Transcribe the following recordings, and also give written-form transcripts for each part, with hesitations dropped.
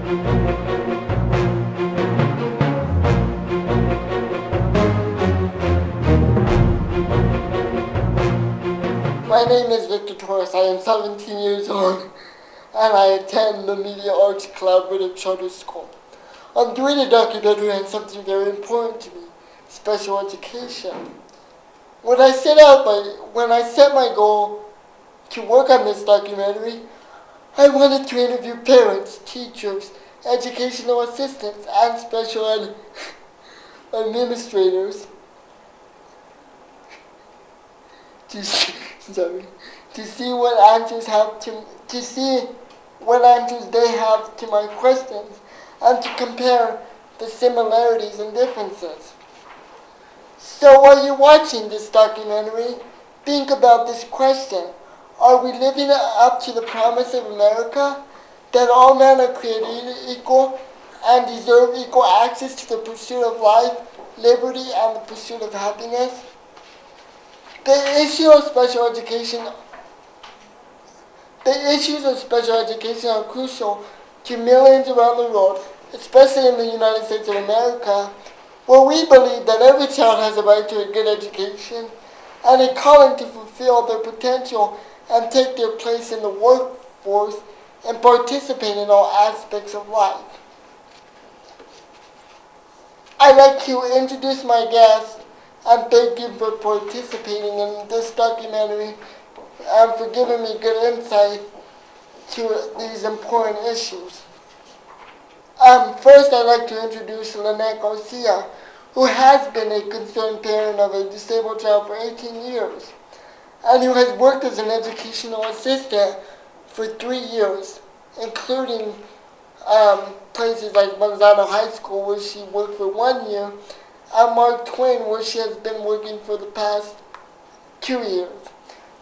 My name is Torres. I am 17 years old, and I attend the Media Arts Collaborative Charter School. I'm doing a documentary on something very important to me, special education. When I set my goal to work on this documentary, I wanted to interview parents, teachers, educational assistants, and special ed administrators to see what answers they have to my questions, and to compare the similarities and differences. So while you're watching this documentary, think about this question. Are we living up to the promise of America, that all men are created equal and deserve equal access to the pursuit of life, liberty, and the pursuit of happiness? The issues of special education are crucial to millions around the world, especially in the United States of America, where we believe that every child has a right to a good education and a calling to fulfill their potential and take their place in the workforce and participate in all aspects of life. I'd like to introduce my guest and thank you for participating in this documentary and for giving me good insight to these important issues. First, I'd like to introduce Lynette Garcia, who has been a concerned parent of a disabled child for 18 years, and who has worked as an educational assistant for 3 years, including places like Manzano High School, where she worked for 1 year, and Mark Twain, where she has been working for the past 2 years.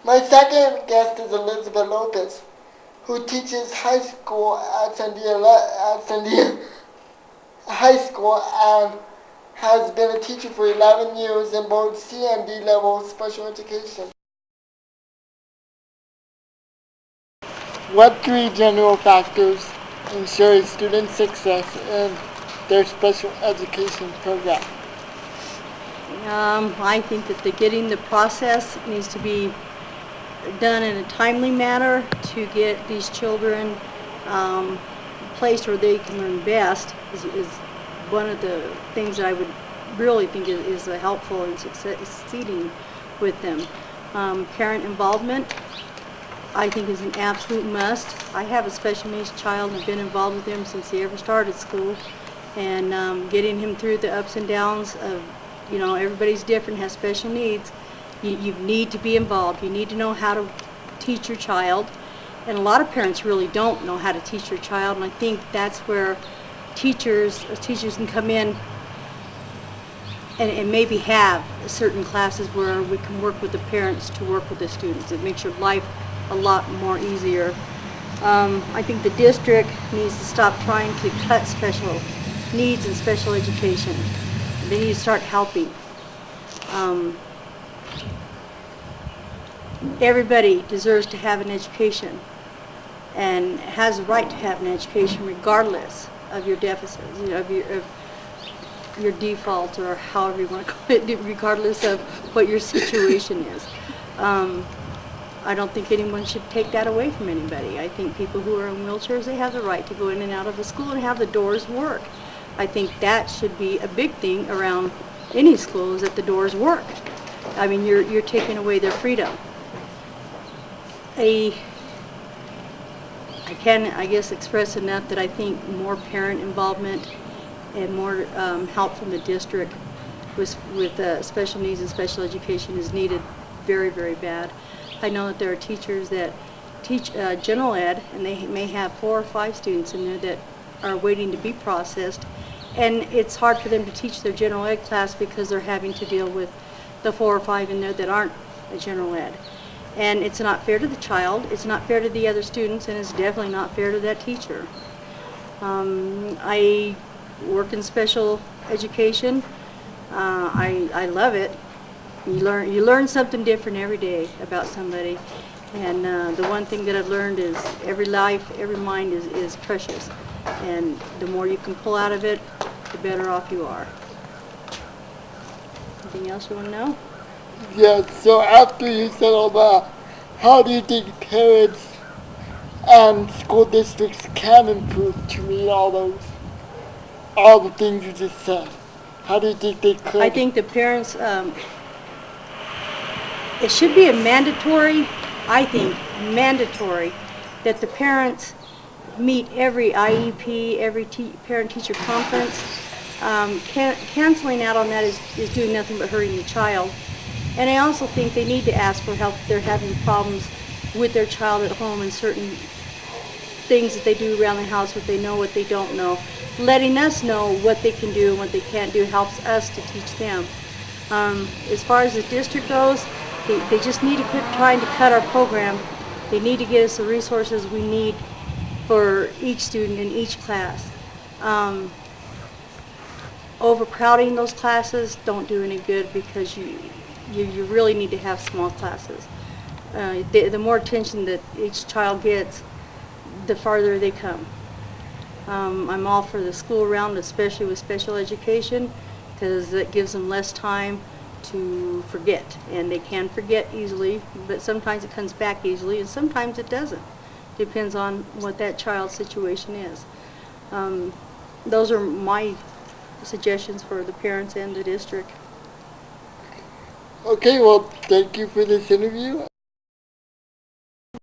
My second guest is Elizabeth Lopez, who teaches high school at Sandia High School and has been a teacher for 11 years in both C and D level special education. What 3 general factors ensure a student's success in their special education program? I think that getting the process needs to be done in a timely manner to get these children placed where they can learn best is one of the things that I would really think is helpful in succeeding with them. Parent involvement, I think, is an absolute must. I have a special needs child and have been involved with him since he ever started school, and getting him through the ups and downs of, everybody's different, has special needs. You need to be involved. You need to know how to teach your child, and a lot of parents really don't know how to teach their child, and I think that's where teachers can come in and maybe have certain classes where we can work with the parents to work with the students. It makes your life a lot more easier. I think the district needs to stop trying to cut special needs and special education. They need to start helping. Everybody deserves to have an education and has a right to have an education regardless of your deficits, of your default, or however you want to call it, regardless of what your situation is. I don't think anyone should take that away from anybody. I think people who are in wheelchairs, they have the right to go in and out of a school and have the doors work. I think that should be a big thing around any school, is that the doors work. I mean, you're taking away their freedom. I can, I guess, express enough that I think more parent involvement and more help from the district with special needs and special education is needed very, very bad. I know that there are teachers that teach general ed, and they may have 4 or 5 students in there that are waiting to be processed, and it's hard for them to teach their general ed class because they're having to deal with the 4 or 5 in there that aren't a general ed. And it's not fair to the child, it's not fair to the other students, and it's definitely not fair to that teacher. I work in special education. I love it. You learn something different every day about somebody, and the one thing that I've learned is every life, every mind is precious, And the more you can pull out of it, the better off you are. Anything else you want to know? Yes, so after you said all that, how do you think parents and school districts can improve to meet all the things you just said? How do you think they could? I think the parents, it should be a mandatory, I think, mandatory, that the parents meet every IEP, every parent-teacher conference. Canceling out on that is doing nothing but hurting the child. And I also think they need to ask for help if they're having problems with their child at home and certain things that they do around the house, what they know, what they don't know. Letting us know what they can do and what they can't do helps us to teach them. As far as the district goes, they just need to quit trying to cut our program. They need to get us the resources we need for each student in each class. Overcrowding those classes don't do any good, because you really need to have small classes. The more attention that each child gets, the farther they come. I'm all for the school round, especially with special education, because that gives them less time to forget. And they can forget easily, but sometimes it comes back easily, and sometimes it doesn't. Depends on what that child's situation is. Those are my suggestions for the parents and the district. Okay, well, thank you for this interview.